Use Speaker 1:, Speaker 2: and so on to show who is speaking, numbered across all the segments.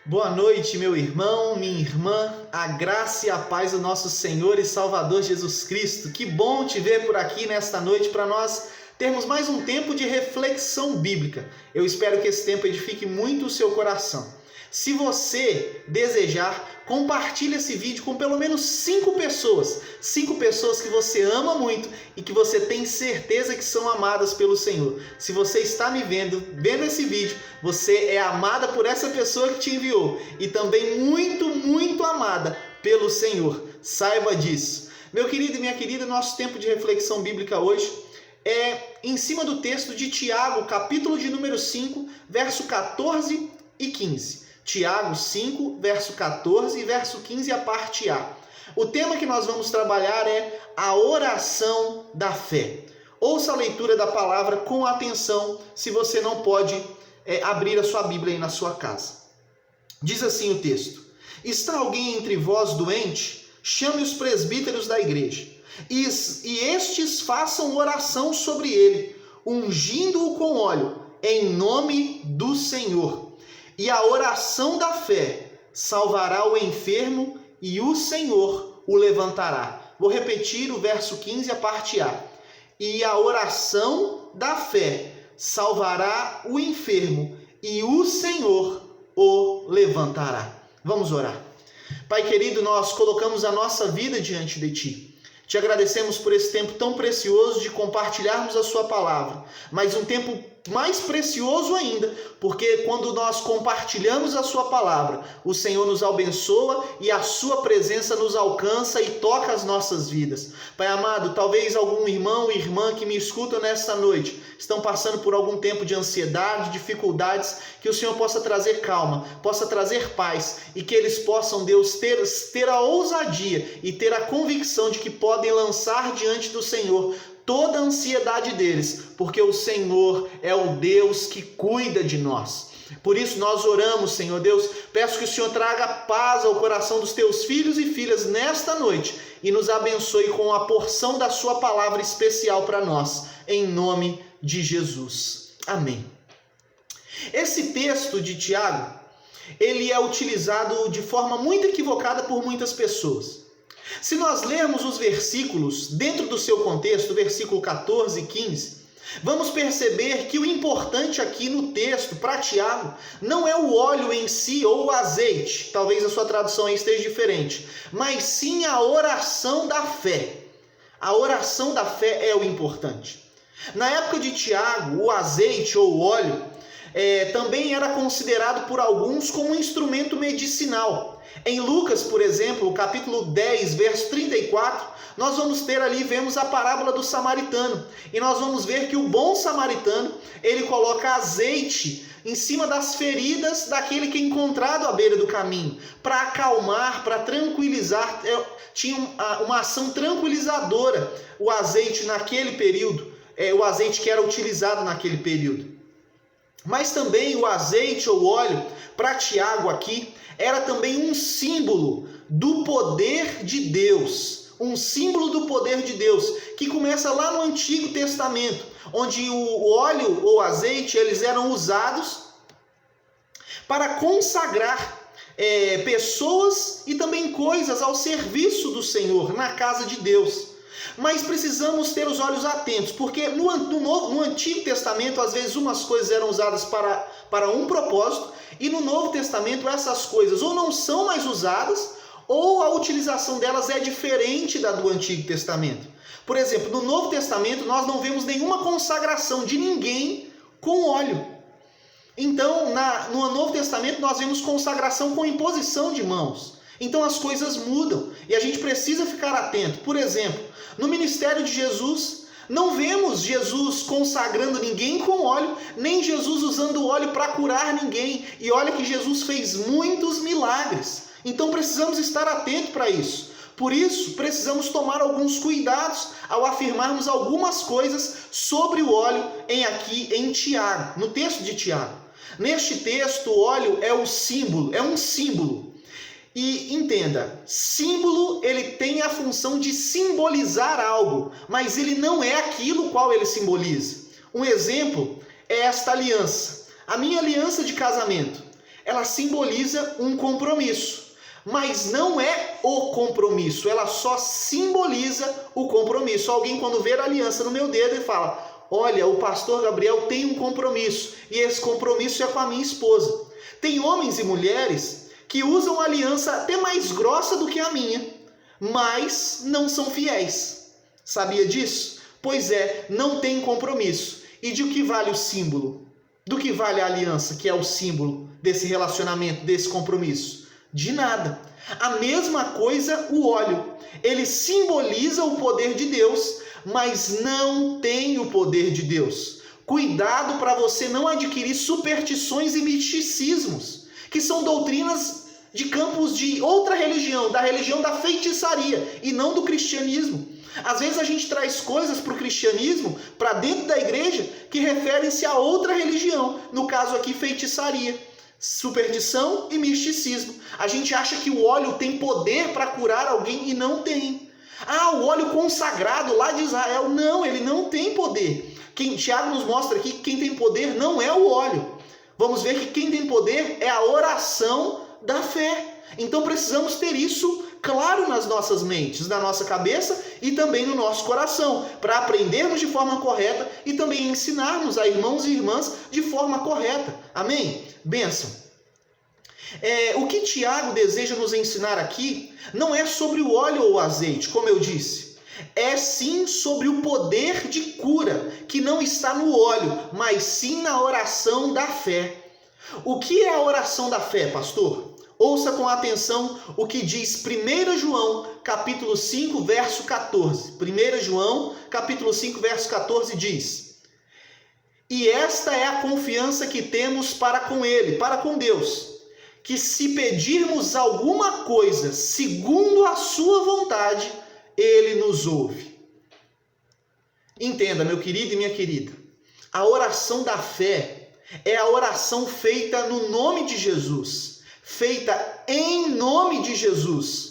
Speaker 1: Boa noite, meu irmão, minha irmã, a graça e a paz do nosso Senhor e Salvador Jesus Cristo. Que bom te ver por aqui nesta noite para nós termos mais um tempo de reflexão bíblica. Eu espero que esse tempo edifique muito o seu coração. Se você desejar, compartilhe esse vídeo com pelo menos 5 pessoas. 5 pessoas que você ama muito e que você tem certeza que são amadas pelo Senhor. Se você está me vendo esse vídeo, você é amada por essa pessoa que te enviou e também muito, muito amada pelo Senhor. Saiba disso. Meu querido e minha querida, nosso tempo de reflexão bíblica hoje é em cima do texto de Tiago, capítulo de número 5, verso 14 e 15. Tiago 5, verso 14 e verso 15, a parte A. O tema que nós vamos trabalhar é a oração da fé. Ouça a leitura da palavra com atenção, se você não pode abrir a sua Bíblia aí na sua casa. Diz assim o texto: Está alguém entre vós doente? Chame os presbíteros da igreja, e estes façam oração sobre ele, ungindo-o com óleo, em nome do Senhor. E a oração da fé salvará o enfermo e o Senhor o levantará. Vou repetir o verso 15, a parte A. E a oração da fé salvará o enfermo e o Senhor o levantará. Vamos orar. Pai querido, nós colocamos a nossa vida diante de Ti. Te agradecemos por esse tempo tão precioso de compartilharmos a Sua palavra, mas um tempo mais precioso ainda, porque quando nós compartilhamos a Sua palavra, o Senhor nos abençoa e a Sua presença nos alcança e toca as nossas vidas. Pai amado, talvez algum irmão ou irmã que me escutam nesta noite estão passando por algum tempo de ansiedade, dificuldades, que o Senhor possa trazer calma, possa trazer paz e que eles possam, Deus, ter a ousadia e ter a convicção de que podem lançar diante do Senhor toda a ansiedade deles, porque o Senhor é o Deus que cuida de nós. Por isso nós oramos, Senhor Deus, peço que o Senhor traga paz ao coração dos teus filhos e filhas nesta noite e nos abençoe com a porção da sua palavra especial para nós, em nome de Jesus. Amém. Esse texto de Tiago, ele é utilizado de forma muito equivocada por muitas pessoas. Se nós lermos os versículos dentro do seu contexto, versículo 14 e 15, vamos perceber que o importante aqui no texto para Tiago não é o óleo em si ou o azeite, talvez a sua tradução aí esteja diferente, mas sim a oração da fé. A oração da fé é o importante. Na época de Tiago, o azeite ou o óleo também era considerado por alguns como um instrumento medicinal. Em Lucas, por exemplo, capítulo 10, verso 34, nós vamos ter ali, vemos a parábola do samaritano. E nós vamos ver que o bom samaritano, ele coloca azeite em cima das feridas daquele que é encontrado à beira do caminho, para acalmar, para tranquilizar. Tinha uma ação tranquilizadora o azeite naquele período, o azeite que era utilizado naquele período. Mas também o azeite ou óleo, para Tiago aqui, era também um símbolo do poder de Deus. Um símbolo do poder de Deus, que começa lá no Antigo Testamento, onde o óleo ou azeite, eles eram usados para consagrar pessoas e também coisas ao serviço do Senhor, na casa de Deus. Mas precisamos ter os olhos atentos, porque no Antigo Testamento, às vezes, umas coisas eram usadas para um propósito, e no Novo Testamento essas coisas ou não são mais usadas, ou a utilização delas é diferente da do Antigo Testamento. Por exemplo, no Novo Testamento nós não vemos nenhuma consagração de ninguém com óleo. Então, no Novo Testamento nós vemos consagração com imposição de mãos. Então as coisas mudam e a gente precisa ficar atento. Por exemplo, no ministério de Jesus, não vemos Jesus consagrando ninguém com óleo, nem Jesus usando óleo para curar ninguém. E olha que Jesus fez muitos milagres. Então precisamos estar atentos para isso. Por isso, precisamos tomar alguns cuidados ao afirmarmos algumas coisas sobre o óleo em Tiago, no texto de Tiago. Neste texto, o óleo é um símbolo. E entenda, símbolo ele tem a função de simbolizar algo, mas ele não é aquilo qual ele simboliza. Um exemplo é esta aliança. A minha aliança de casamento. ela simboliza um compromisso. Mas não é o compromisso, ela só simboliza o compromisso. Alguém, quando vê a aliança no meu dedo, ele fala: olha, o pastor Gabriel tem um compromisso, e esse compromisso é com a minha esposa. Tem homens e mulheres que usam aliança até mais grossa do que a minha, mas não são fiéis. Sabia disso? Pois é, não tem compromisso. E de que vale o símbolo? Do que vale a aliança, que é o símbolo desse relacionamento, desse compromisso? De nada. A mesma coisa o óleo. Ele simboliza o poder de Deus, mas não tem o poder de Deus. Cuidado para você não adquirir superstições e misticismos, que são doutrinas de campos de outra religião, da religião da feitiçaria e não do cristianismo. Às vezes a gente traz coisas para o cristianismo, para dentro da igreja, que referem-se a outra religião. No caso aqui, feitiçaria, superstição e misticismo. A gente acha que o óleo tem poder para curar alguém e não tem. Ah, o óleo consagrado lá de Israel. Não, ele não tem poder. Tiago nos mostra aqui que quem tem poder não é o óleo. Vamos ver que quem tem poder é a oração da fé. Então precisamos ter isso claro nas nossas mentes, na nossa cabeça e também no nosso coração, para aprendermos de forma correta e também ensinarmos a irmãos e irmãs de forma correta. Amém? Bênção. O que Tiago deseja nos ensinar aqui não é sobre o óleo ou o azeite, como eu disse. É sim sobre o poder de cura, que não está no óleo, mas sim na oração da fé. O que é a oração da fé, pastor? Ouça com atenção o que diz 1 João, capítulo 5, verso 14. 1 João, capítulo 5, verso 14 diz: e esta é a confiança que temos para com Ele, para com Deus, que se pedirmos alguma coisa segundo a sua vontade, Ele nos ouve. Entenda, meu querido e minha querida, a oração da fé é a oração feita no nome de Jesus, feita em nome de Jesus.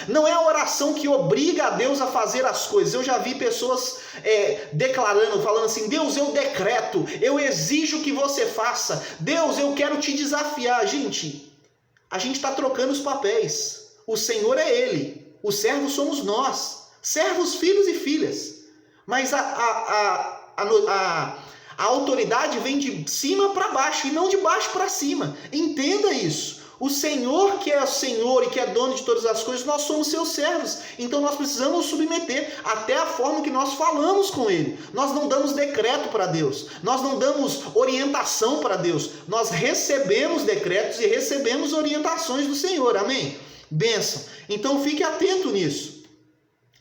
Speaker 1: Não é a oração que obriga a Deus a fazer as coisas. Eu já vi pessoas declarando, falando assim: Deus, eu decreto, eu exijo que você faça. Deus, eu quero te desafiar. Gente, a gente está trocando os papéis. O Senhor é Ele, os servos somos nós, servos, filhos e filhas. Mas a autoridade vem de cima para baixo e não de baixo para cima. Entenda isso. O Senhor, que é o Senhor e que é dono de todas as coisas, nós somos seus servos. Então nós precisamos nos submeter até a forma que nós falamos com Ele. Nós não damos decreto para Deus. Nós não damos orientação para Deus. Nós recebemos decretos e recebemos orientações do Senhor. Amém? Bênção. Então fique atento nisso.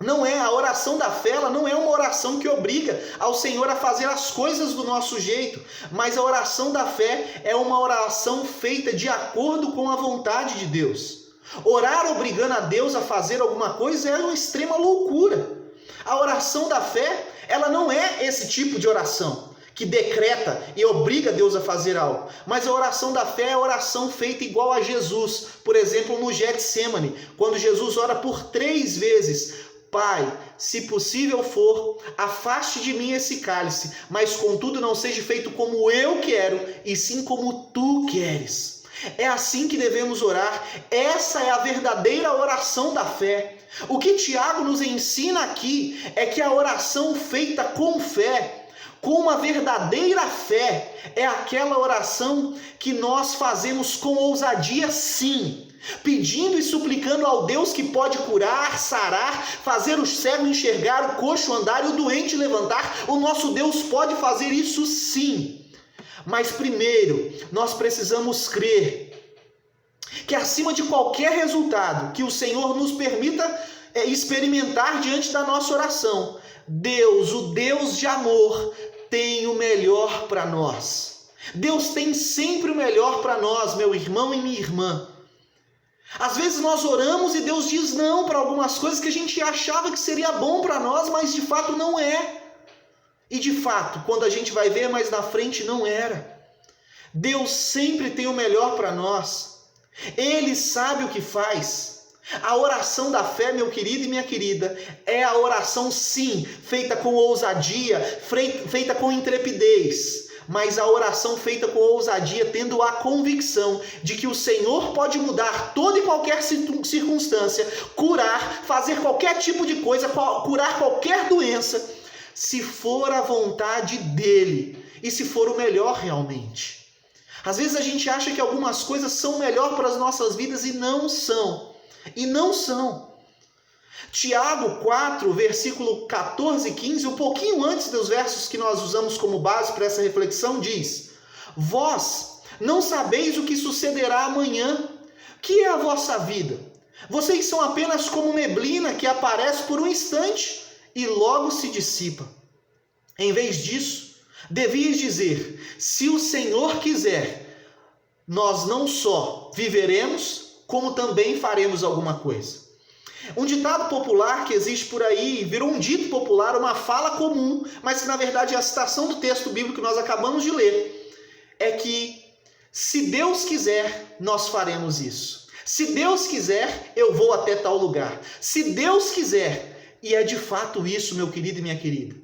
Speaker 1: Não é a oração da fé, ela não é uma oração que obriga ao Senhor a fazer as coisas do nosso jeito, mas a oração da fé é uma oração feita de acordo com a vontade de Deus. Orar obrigando a Deus a fazer alguma coisa é uma extrema loucura. A oração da fé, ela não é esse tipo de oração que decreta e obriga Deus a fazer algo. Mas a oração da fé é a oração feita igual a Jesus. Por exemplo, no Getsêmani, quando Jesus ora por 3 vezes: Pai, se possível for, afaste de mim esse cálice, mas contudo não seja feito como eu quero, e sim como tu queres. É assim que devemos orar. Essa é a verdadeira oração da fé. O que Tiago nos ensina aqui é que a oração feita com fé, com uma verdadeira fé, é aquela oração que nós fazemos com ousadia, sim, pedindo e suplicando ao Deus que pode curar, sarar, fazer o cego enxergar, o coxo andar e o doente levantar. O nosso Deus pode fazer isso sim. Mas primeiro, nós precisamos crer que acima de qualquer resultado que o Senhor nos permita experimentar diante da nossa oração, Deus, o Deus de amor, tem o melhor para nós. Deus tem sempre o melhor para nós, meu irmão e minha irmã. Às vezes nós oramos e Deus diz não para algumas coisas que a gente achava que seria bom para nós, mas de fato não é. E de fato, quando a gente vai ver mais na frente, não era. Deus sempre tem o melhor para nós. Ele sabe o que faz. A oração da fé, meu querido e minha querida, é a oração sim, feita com ousadia, feita com intrepidez. mas a oração feita com ousadia, tendo a convicção de que o Senhor pode mudar toda e qualquer circunstância, curar, fazer qualquer tipo de coisa, curar qualquer doença, se for a vontade dele e se for o melhor realmente. Às vezes a gente acha que algumas coisas são melhor para as nossas vidas e não são. E não são. Tiago 4, versículo 14 e 15, um pouquinho antes dos versos que nós usamos como base para essa reflexão, diz: vós não sabeis o que sucederá amanhã. Que é a vossa vida? Vocês são apenas como neblina que aparece por um instante e logo se dissipa. Em vez disso, devias dizer: se o Senhor quiser, nós não só viveremos, como também faremos alguma coisa. Um ditado popular que existe por aí, virou um dito popular, uma fala comum, mas que na verdade é a citação do texto bíblico que nós acabamos de ler, é que se Deus quiser, nós faremos isso. Se Deus quiser, eu vou até tal lugar. Se Deus quiser, e é de fato isso, meu querido e minha querida,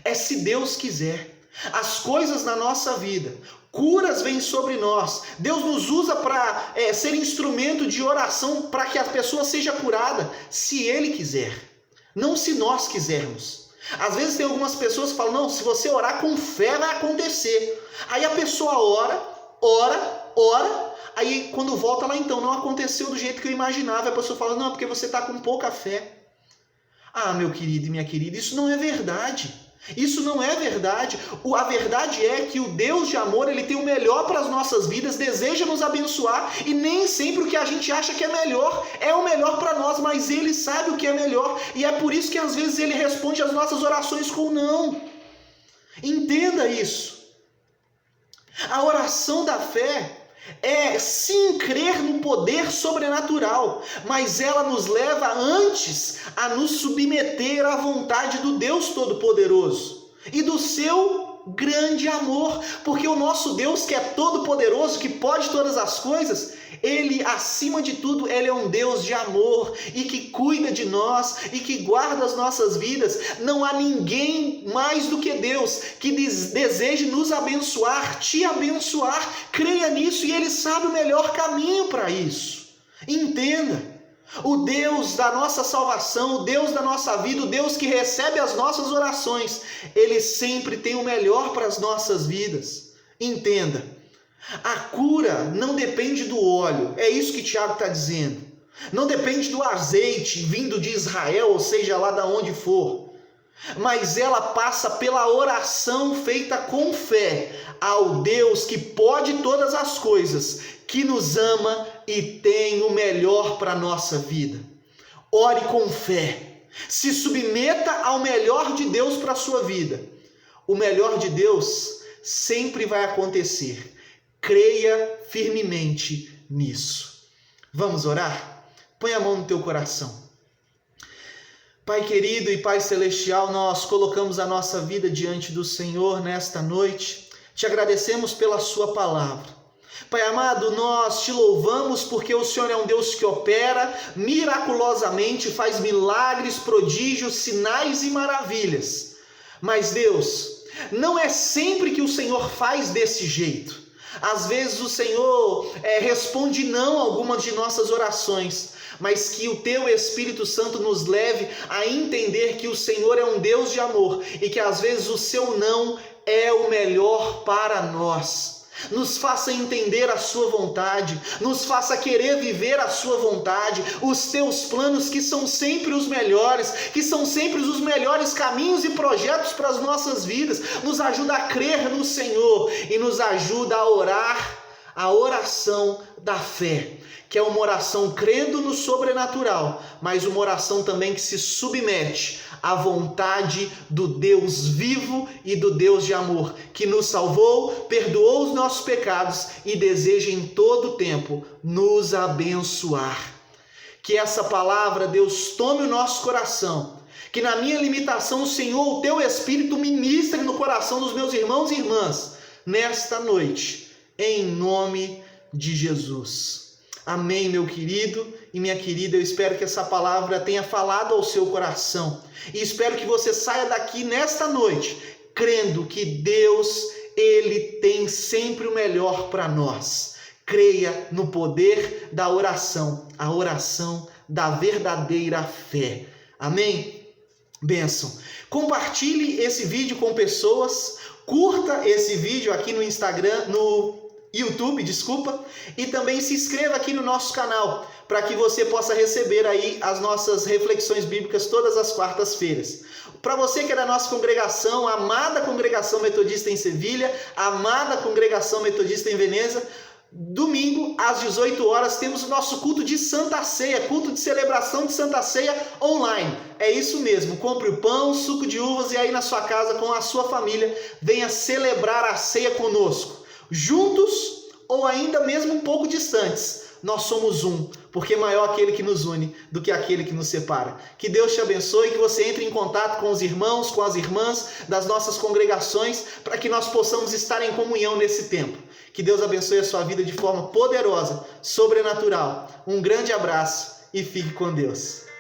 Speaker 1: é se Deus quiser. As coisas na nossa vida, curas vêm sobre nós. Deus nos usa para ser instrumento de oração para que a pessoa seja curada, se Ele quiser, não se nós quisermos. Às vezes tem algumas pessoas que falam: não, se você orar com fé vai acontecer. Aí a pessoa ora, aí quando volta lá, então não aconteceu do jeito que eu imaginava. A pessoa fala: não, porque você está com pouca fé. Ah, meu querido e minha querida, isso não é verdade. Isso não é verdade. A verdade é que o Deus de amor, Ele tem o melhor para as nossas vidas, deseja nos abençoar, e nem sempre o que a gente acha que é o melhor para nós, mas Ele sabe o que é melhor, e é por isso que às vezes Ele responde às nossas orações com não. Entenda isso. A oração da fé é sim crer no poder sobrenatural, mas ela nos leva antes a nos submeter à vontade do Deus Todo-Poderoso e do seu grande amor, porque o nosso Deus, que é todo-poderoso, que pode todas as coisas, Ele, acima de tudo, Ele é um Deus de amor e que cuida de nós e que guarda as nossas vidas. Não há ninguém mais do que Deus que deseje nos abençoar, te abençoar. Creia nisso, e Ele sabe o melhor caminho para isso. Entenda. O Deus da nossa salvação, o Deus da nossa vida, o Deus que recebe as nossas orações, Ele sempre tem o melhor para as nossas vidas. Entenda, a cura não depende do óleo, é isso que Tiago está dizendo. Não depende do azeite vindo de Israel, ou seja, lá de onde for. Mas ela passa pela oração feita com fé ao Deus que pode todas as coisas, que nos ama e tem o melhor para a nossa vida. Ore com fé, se submeta ao melhor de Deus para a sua vida. O melhor de Deus sempre vai acontecer. Creia firmemente nisso. Vamos orar? Põe a mão no teu coração. Pai querido e Pai celestial, nós colocamos a nossa vida diante do Senhor nesta noite. Te agradecemos pela sua palavra. Pai amado, nós te louvamos porque o Senhor é um Deus que opera miraculosamente, faz milagres, prodígios, sinais e maravilhas. Mas Deus, não é sempre que o Senhor faz desse jeito. Às vezes o Senhor responde não a algumas de nossas orações, mas que o Teu Espírito Santo nos leve a entender que o Senhor é um Deus de amor e que às vezes o seu não é o melhor para nós. Nos faça entender a sua vontade, nos faça querer viver a sua vontade, os teus planos que são sempre os melhores, que são sempre os melhores caminhos e projetos para as nossas vidas. Nos ajuda a crer no Senhor e nos ajuda a orar a oração da fé, que é uma oração crendo no sobrenatural, mas uma oração também que se submete à vontade do Deus vivo e do Deus de amor, que nos salvou, perdoou os nossos pecados e deseja em todo o tempo nos abençoar. Que essa palavra, Deus, tome o nosso coração, que na minha limitação, Senhor, o Teu Espírito ministre no coração dos meus irmãos e irmãs, nesta noite, em nome de Jesus. Amém, meu querido e minha querida. Eu espero que essa palavra tenha falado ao seu coração. E espero que você saia daqui nesta noite crendo que Deus, Ele tem sempre o melhor para nós. Creia no poder da oração, a oração da verdadeira fé. Amém? Bênção. Compartilhe esse vídeo com pessoas, curta esse vídeo aqui no Instagram, no YouTube, e também se inscreva aqui no nosso canal, para que você possa receber aí as nossas reflexões bíblicas todas as quartas-feiras. Para você que é da nossa congregação, a amada congregação metodista em Sevilha, a amada congregação metodista em Veneza, domingo às 18 horas temos o nosso culto de Santa Ceia, culto de celebração de Santa Ceia online. É isso mesmo, compre o pão, suco de uvas e aí na sua casa com a sua família, venha celebrar a ceia conosco. Juntos ou ainda mesmo um pouco distantes, nós somos um, porque maior aquele que nos une do que aquele que nos separa. Que Deus te abençoe e que você entre em contato com os irmãos, com as irmãs das nossas congregações, para que nós possamos estar em comunhão nesse tempo. Que Deus abençoe a sua vida de forma poderosa, sobrenatural. Um grande abraço e fique com Deus.